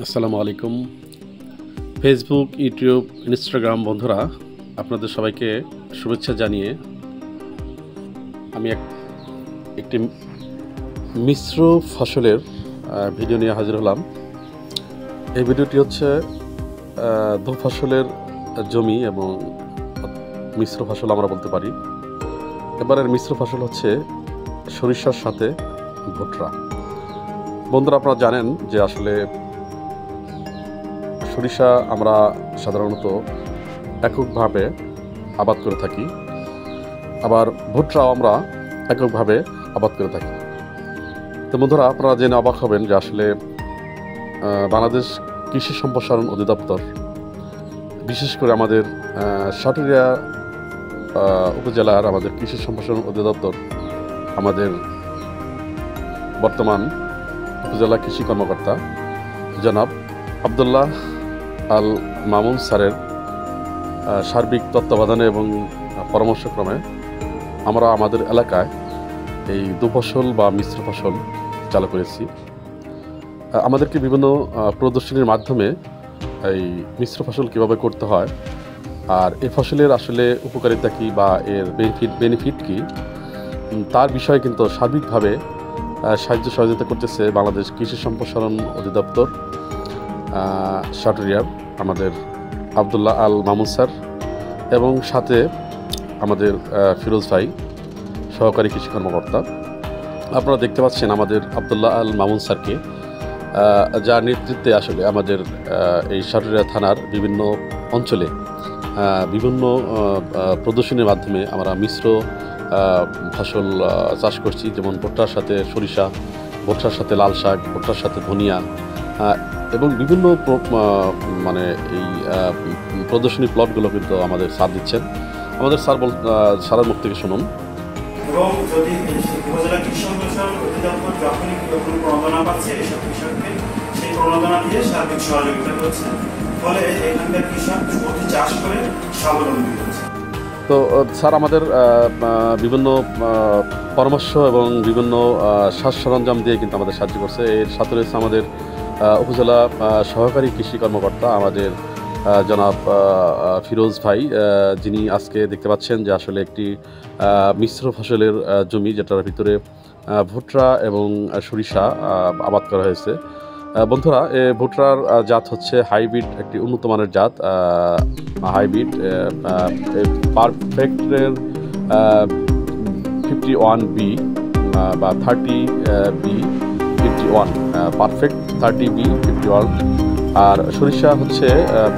আসসালামু আলাইকুম। Facebook, YouTube, Instagram বন্ধুরা, আপনাদের সবাইকে শুভেচ্ছা জানিয়ে আমি একটি মিশ্র ফসলের ভিডিও নিয়ে হাজির হলাম। এই ভিডিওটি হচ্ছে দু ফসলের জমি এবং মিশ্র ফসল আমরা বলতে পারি। এবারের মিশ্র ফসল হচ্ছে সরিষার সাথে ভুট্টা। বন্ধুরা, আপনারা জানেন যে আসলে সরিষা আমরা সাধারণত এককভাবে আবাদ করে থাকি, আবার ভুট্টাও আমরা এককভাবে আবাদ করে থাকি। তো বন্ধুরা, আপনারা জেনে অবাক হবেন যে আসলে বাংলাদেশ কৃষি সম্প্রসারণ অধিদপ্তর, বিশেষ করে আমাদের সাটুরিয়া উপজেলার আমাদের কৃষি সম্প্রসারণ অধিদপ্তর, আমাদের বর্তমান উপজেলা কৃষি কর্মকর্তা জনাব আব্দুল্লাহ আল মামুন স্যারের সার্বিক তত্ত্বাবধানে এবং পরামর্শক্রমে আমরা আমাদের এলাকায় এই দুফসল বা মিশ্র ফসল চালু করেছি। আমাদেরকে বিভিন্ন প্রদর্শনীর মাধ্যমে এই মিশ্র ফসল কীভাবে করতে হয় আর এই ফসলের আসলে উপকারিতা কী বা এর বেনিফিট কী, তার বিষয়ে কিন্তু সার্বিকভাবে সাহায্য সহযোগিতা করতেছে বাংলাদেশ কৃষি সম্প্রসারণ অধিদপ্তর সাটুরিয়ার আমাদের আব্দুল্লাহ আল মামুন স্যার এবং সাথে আমাদের ফিরোজ ভাই, সহকারী কৃষি কর্মকর্তা। আপনারা দেখতে পাচ্ছেন আমাদের আব্দুল্লাহ আল মামুন স্যারকে, যার নেতৃত্বে আসলে আমাদের এই সাটুরিয়া থানার বিভিন্ন অঞ্চলে বিভিন্ন প্রদর্শনীর মাধ্যমে আমরা মিশ্র ফসল চাষ করছি। যেমন ভুট্টার সাথে সরিষা, ভুট্টার সাথে লাল শাক, ভুট্টার সাথে ধনিয়া এবং বিভিন্ন মানে এই প্রদর্শনী প্লটগুলো কিন্তু আমাদের স্যার দিচ্ছেন। আমাদের স্যারের মুখ থেকে শুনুন। এবং যদি উপজেলা কৃষি সম্প্রসারণ অধিদপ্তর যখনই কোনো প্রণোদনা পাচ্ছে, এসব কৃষককে সেই প্রণোদনা দিয়ে সার্বিক সহযোগিতা করছে, ফলে এখানকার কৃষক প্রতি চাষ করে স্বাবলম্বী হচ্ছে। তো স্যার আমাদের বিভিন্ন পরামর্শ এবং বিভিন্ন সাজ সরঞ্জাম দিয়ে কিন্তু আমাদের সাহায্য করছে। এর সাথে রয়েছে আমাদের উপজেলা সহকারী কৃষি কর্মকর্তা আমাদের জনাব ফিরোজ ভাই, যিনি আজকে দেখতে পাচ্ছেন যে আসলে একটি মিশ্র ফসলের জমি, যেটার ভিতরে ভুট্টা এবং সরিষা আবাদ করা হয়েছে। বন্ধুরা, ভুট্টার জাত হচ্ছে হাইব্রিড, একটি উন্নত মানের জাত হাইব্রিড পারফেক্টের 51B বা 30B 51, পারফেক্ট 30B 51। আর সরিষা হচ্ছে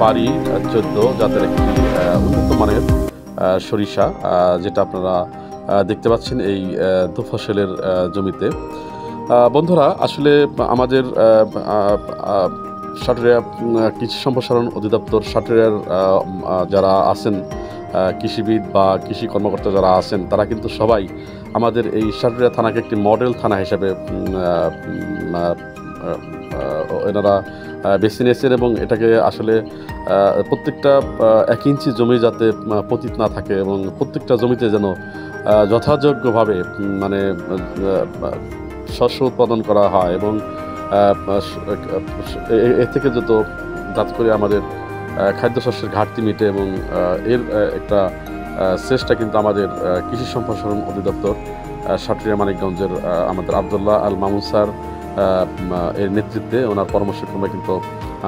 বাড়ি 14 জাতের একটি উন্নত মানের সরিষা, যেটা আপনারা দেখতে পাচ্ছেন এই দু ফসলের জমিতে। বন্ধুরা, আসলে আমাদের সাটুরিয়া কৃষি সম্প্রসারণ অধিদপ্তর সাটুরিয়ার যারা আছেন কৃষিবিদ বা কৃষি কর্মকর্তা যারা আছেন, তারা কিন্তু সবাই আমাদের এই সাটুরিয়া থানাকে একটি মডেল থানা হিসেবে এনারা বেছে নিয়েছেন এবং এটাকে আসলে প্রত্যেকটা 1 ইঞ্চি জমি যাতে পতিত না থাকে এবং প্রত্যেকটা জমিতে যেন যথাযোগ্যভাবে মানে শস্য উৎপাদন করা হয় এবং এ থেকে যাতে করে আমাদের খাদ্যশস্যের ঘাটতি মিটে এবং এর একটা চেষ্টা কিন্তু আমাদের কৃষি সম্প্রসারণ অধিদপ্তর সাটুরিয়া মানিকগঞ্জের আমাদের আব্দুল্লাহ আল মামুন স্যার এর নেতৃত্বে, ওনার পরামর্শক্রমে কিন্তু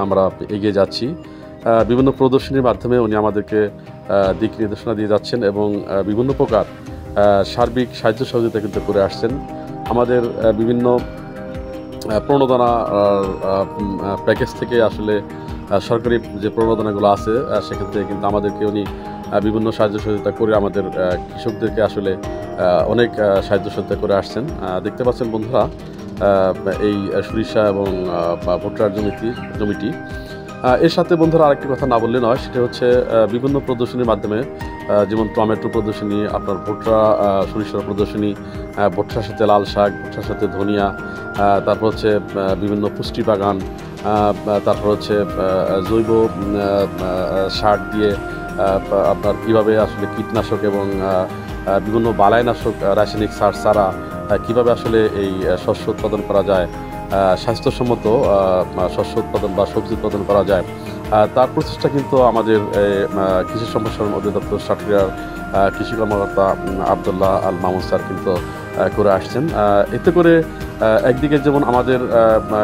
আমরা এগিয়ে যাচ্ছি। বিভিন্ন প্রদর্শনীর মাধ্যমে উনি আমাদেরকে দিক নির্দেশনা দিয়ে যাচ্ছেন এবং বিভিন্ন প্রকার সার্বিক সাহায্য সহযোগিতা কিন্তু করে আসছেন। আমাদের বিভিন্ন প্রণোদনা প্যাকেজ থেকে আসলে সরকারি যে প্রণোদনাগুলো আছে সেখান থেকে কিন্তু আমাদেরকে উনি বিভিন্ন সাহায্য সহযোগিতা করে আমাদের কৃষকদেরকে আসলে অনেক সাহায্য সহযোগিতা করে আসছেন। দেখতে পাচ্ছেন বন্ধুরা এই সরিষা এবং ভুট্টার জমিটি। এর সাথে বন্ধুরা আরেকটি কথা না বললে নয়, সেটা হচ্ছে বিভিন্ন প্রদর্শনীর মাধ্যমে, যেমন টমেটো প্রদর্শনী, আপনার ভুট্টা সরিষার প্রদর্শনী, ভুট্টার সাথে লাল শাক, ভুট্টার সাথে ধনিয়া, তারপর হচ্ছে বিভিন্ন পুষ্টি বাগান, তারপর হচ্ছে জৈব সার দিয়ে আপনার কীভাবে আসলে কীটনাশক এবং বিভিন্ন বালাইনাশক রাসায়নিক সার ছাড়া কীভাবে আসলে এই শস্য উৎপাদন করা যায়, স্বাস্থ্যসম্মত শস্য উৎপাদন বা সবজি উৎপাদন করা যায়, তার প্রচেষ্টা কিন্তু আমাদের কৃষি সম্প্রসারণ অধিদপ্তর সাটুরিয়ার কৃষি কর্মকর্তা আব্দুল্লাহ আল মামুন স্যার কিন্তু করে আসছেন। এতে করে একদিকে যেমন আমাদের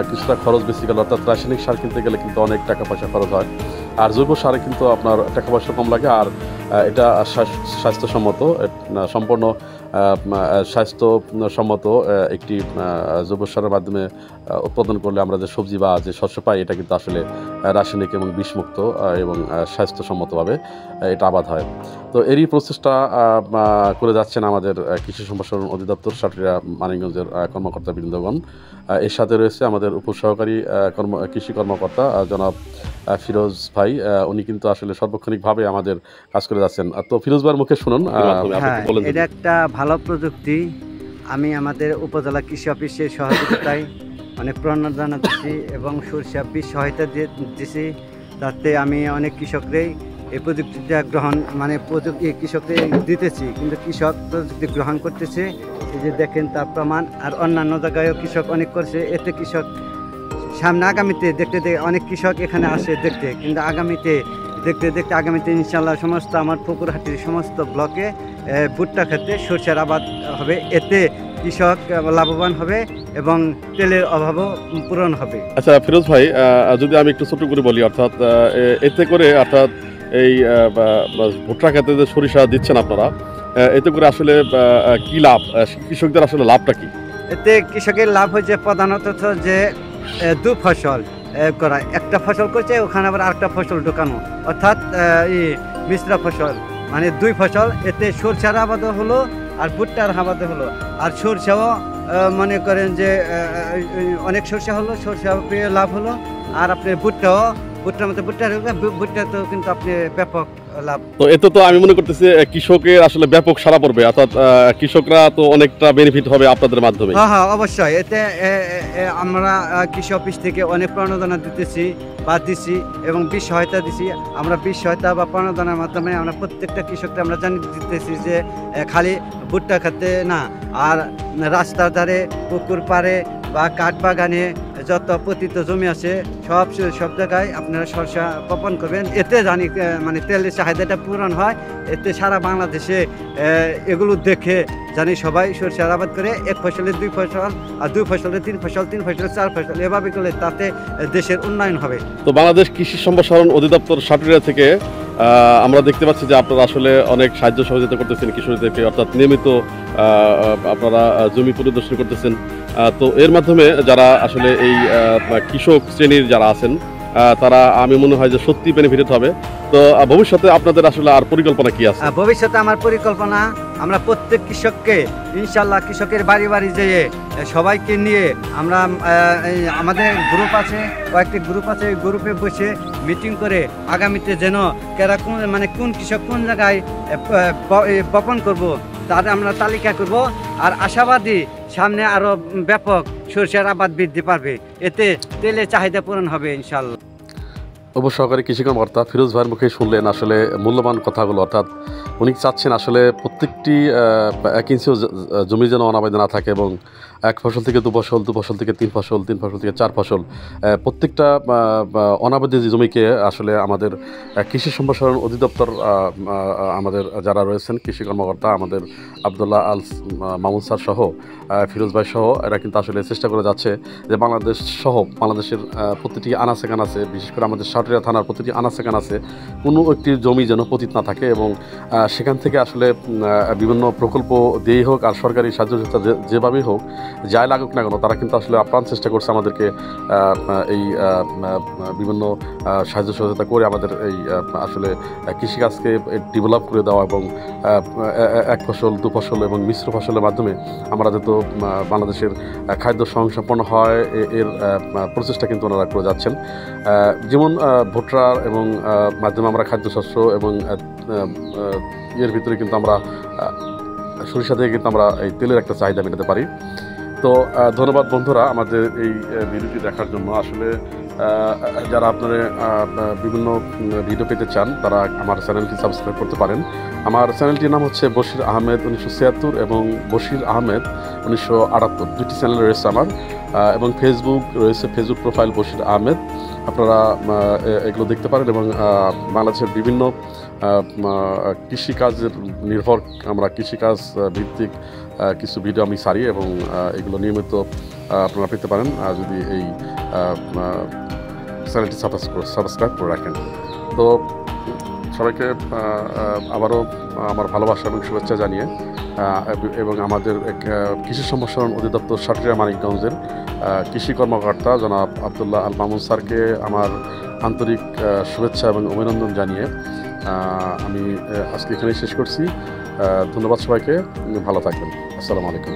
কিছুটা খরচ বেশি গেল, অর্থাৎ রাসায়নিক সার কিনতে গেলে কিন্তু অনেক টাকা পয়সা খরচ হয়, আর জৈব সারে কিন্তু আপনার টাকা পয়সা কম লাগে, আর এটা স্বাস্থ্যসম্মত, সম্পূর্ণ স্বাস্থ্যসম্মত একটি জৈব সারের মাধ্যমে উৎপাদন করলে আমরা যে সবজি বা যে শস্য পাই এটা কিন্তু আসলে রাসায়নিক এবং বিষমুক্ত এবং স্বাস্থ্যসম্মতভাবে এটা আবাদ হয়। তো এরই প্রচেষ্টা করে যাচ্ছেন আমাদের কৃষি সম্প্রসারণ অধিদপ্তর সাটুরিয়া মানিকগঞ্জের কর্মকর্তা বৃন্দগণ। এর সাথে রয়েছে আমাদের উপসহকারী কৃষি কর্মকর্তা জনাব ফিরোজ ভাই, উনি কিন্তু আসলে সার্বক্ষণিকভাবে আমাদের কাজ করে যাচ্ছেন। তো ফিরোজ ভাইয়ের মুখে শুনুন। এটা একটা ভালো প্রযুক্তি। আমি আমাদের উপজেলা কৃষি অফিসের সহযোগিতায় অনেক প্রণোদনা দিচ্ছি এবং সরিষা বীজ সহায়তা দিচ্ছি, যাতে আমি অনেক কৃষকরাই এই প্রযুক্তিটা গ্রহণ কৃষককে দিতেছি, কিন্তু কৃষক প্রযুক্তি গ্রহণ করতেছে। এই যে দেখেন তার প্রমাণ, আর অন্যান্য জায়গায়ও কৃষক অনেক করছে। এতে কৃষক সামনে আগামীতে দেখতে অনেক কৃষক এখানে আসে দেখতে, কিন্তু আগামীতে ইনশাল্লাহ সমস্ত আমার পুকুরহাটির সমস্ত ব্লকে ভুট্টা ক্ষেত্রে সরষের আবাদ হবে। এতে কৃষক লাভবান হবে এবং তেলের অভাবও পূরণ হবে। আচ্ছা ফিরোজ ভাই, যদি আমি একটু ছোট করে বলি, অর্থাৎ এতে করে অর্থাৎ এই ভুট্টা ক্ষেত্রে যে সরিষা দিচ্ছেন আপনারা, এতে করে আসলে কি লাভ, কৃষকদের আসলে লাভটা কি? এতে কৃষকের লাভ হয়েছে প্রধানত যে দু ফসল করা, একটা ফসল করছে ওখানে আবার আরেকটা ফসল ঢোকানো, অর্থাৎ মিশ্র ফসল, মানে দুই ফসল। এতে সরষার আবাদও হলো আর ভুট্টার আবাদও হলো, আর সরষাও মনে করেন যে অনেক সরষা হলো, সরষা পেয়ে লাভ হলো, আর আপনি ভুট্টা তো কিন্তু আপনি ব্যাপক লাভ। তো এতে তো আমি মনে করতেছি কৃষকের আসলে ব্যাপক সাড়া পড়বে, অর্থাৎ কৃষকরা তো অনেকটা বেনিফিট হবে আপনাদের মাধ্যমে। হ্যাঁ, অবশ্যই। এতে আমরা কৃষি অফিস থেকে অনেক প্রণোদনা দিতেছি এবং বীজ সহায়তা দিছি। আমরা বীজ সহায়তা বা প্রণোদনার মাধ্যমে আমরা প্রত্যেকটা কৃষককে আমরা জানিয়ে দিতেছি যে খালি ভুট্টা খেতে না, আর রাস্তার ধারে, পুকুর পাড়ে বা কাঠ বাগানে যত পতিত জমি আছে সব জায়গায় আপনারা সরষা বপন করবেন। এতে মানে তেলের চাহিদাটা পূরণ হয়। এতে সারা বাংলাদেশে এগুলো দেখে সবাই সরষার আবাদ করে, এক ফসলে দুই ফসল, আর দুই ফসলে তিন ফসল, তিন ফসলে চার ফসল, এভাবে করলে তাতে দেশের উন্নয়ন হবে। তো বাংলাদেশ কৃষি সম্প্রসারণ অধিদপ্তর সাটুরিয়া থেকে আমরা দেখতে পাচ্ছি যে আপনারা আসলে অনেক সাহায্য সহযোগিতা করতেছেন কৃষকদেরকে, অর্থাৎ নিয়মিত আপনারা জমি পরিদর্শন করতেছেন। তো এর মাধ্যমে যারা আসলে এই কৃষক শ্রেণীর যারা আছেন তারা, আমি মনে হয় যে সত্যি বেনিফিটেড হবে। তো ভবিষ্যতে আপনাদের আসলে আর পরিকল্পনা কি আছে? ভবিষ্যতে আমার পরিকল্পনা, আমরা প্রত্যেক কৃষককে ইনশাল্লাহ কৃষকের বাড়ি বাড়ি যেয়ে সবাইকে নিয়ে আমরা আমাদের গ্রুপ আছে, কয়েকটি গ্রুপ আছে, ওই গ্রুপে বসে মিটিং করে আগামীতে যেন কোন কৃষক কোন জায়গায় বপন করব তার আমরা তালিকা করব, আর আশাবাদী সামনে আরো ব্যাপক সরষের আবাদ বৃদ্ধি পাবে। এতে তেলের চাহিদা পূরণ হবে ইনশাল্লাহ। উপসহকারী কৃষি কর্মকর্তা ফিরোজ ভাইয়ের মুখে শুনলেন আসলে মূল্যবান কথাগুলো, অর্থাৎ উনি চাচ্ছেন আসলে প্রত্যেকটি 1 ইঞ্চিও জমি যেন অনাবাদে না থাকে, এবং এক ফসল থেকে দু ফসল, দু ফসল থেকে তিন ফসল, তিন ফসল থেকে চার ফসল, প্রত্যেকটা অনাবাদী জমিকে আসলে আমাদের কৃষি সম্প্রসারণ অধিদপ্তর আমাদের যারা রয়েছেন কৃষি কর্মকর্তা, আমাদের আব্দুল্লাহ আল মামুন স্যার সহ ফিরোজ ভাই সহ, এরা কিন্তু আসলে চেষ্টা করে যাচ্ছে যে বাংলাদেশ সহ বাংলাদেশের প্রতিটি আনাচে কানাচে, বিশেষ করে আমাদের সাটুরিয়া থানার প্রতিটি আনাচে কানাচে কোনো একটি জমি যেন পতিত না থাকে, এবং সেখান থেকে আসলে বিভিন্ন প্রকল্প দিয়েই হোক আর সরকারি সাহায্য সহযোগিতা যেভাবেই হোক, যাই লাগুক না কেন, তারা কিন্তু আসলে আপ্রাণ চেষ্টা করছে আমাদেরকে এই বিভিন্ন সাহায্য সহযোগিতা করে আমাদের এই আসলে কৃষিকাজকে ডেভেলপ করে দেওয়া, এবং এক ফসল, দু ফসল এবং মিশ্র ফসলের মাধ্যমে আমরা যত বাংলাদেশের খাদ্য স্বয়ংসম্পন্ন হয় এর প্রচেষ্টা কিন্তু ওনারা করে যাচ্ছেন। যেমন ভুট্টার এবং মাধ্যমে আমরা খাদ্যশস্য এবং এর ভিতরে কিন্তু আমরা সরিষা থেকে কিন্তু আমরা এই তেলের একটা চাহিদা মেটাতে পারি। তো ধন্যবাদ বন্ধুরা আমাদের এই ভিডিওটি দেখার জন্য। আসলে যারা আপনারা বিভিন্ন ভিডিও পেতে চান তারা আমার চ্যানেলটি সাবস্ক্রাইব করতে পারেন। আমার চ্যানেলটির নাম হচ্ছে বশির আহমেদ 1976 এবং বশির আহমেদ 1978, দুটি চ্যানেল রয়েছে আমার। এবং ফেসবুক রয়েছে, ফেসবুক প্রোফাইল বশির আহমেদ, আপনারা এগুলো দেখতে পারেন। এবং বাংলাদেশের বিভিন্ন কৃষিকাজের নির্ভর, আমরা কৃষিকাজ ভিত্তিক কিছু ভিডিও আমি ছাড়ি এবং এগুলো নিয়মিত আপনারা পেতে পারেন যদি এই চ্যানেলটি সাবস্ক্রাইব করে রাখেন। তো সবাইকে আবারও আমার ভালোবাসা এবং শুভেচ্ছা জানিয়ে এবং আমাদের কৃষি সম্প্রসারণ অধিদপ্তর সাটুরিয়া মানিকগঞ্জের কৃষি কর্মকর্তা জনাব আব্দুল্লাহ আল মামুন স্যারকে আমার আন্তরিক শুভেচ্ছা এবং অভিনন্দন জানিয়ে আমি আজকে এখানেই শেষ করছি। ধন্যবাদ সবাইকে, ভালো থাকবেন। আসসালামু আলাইকুম।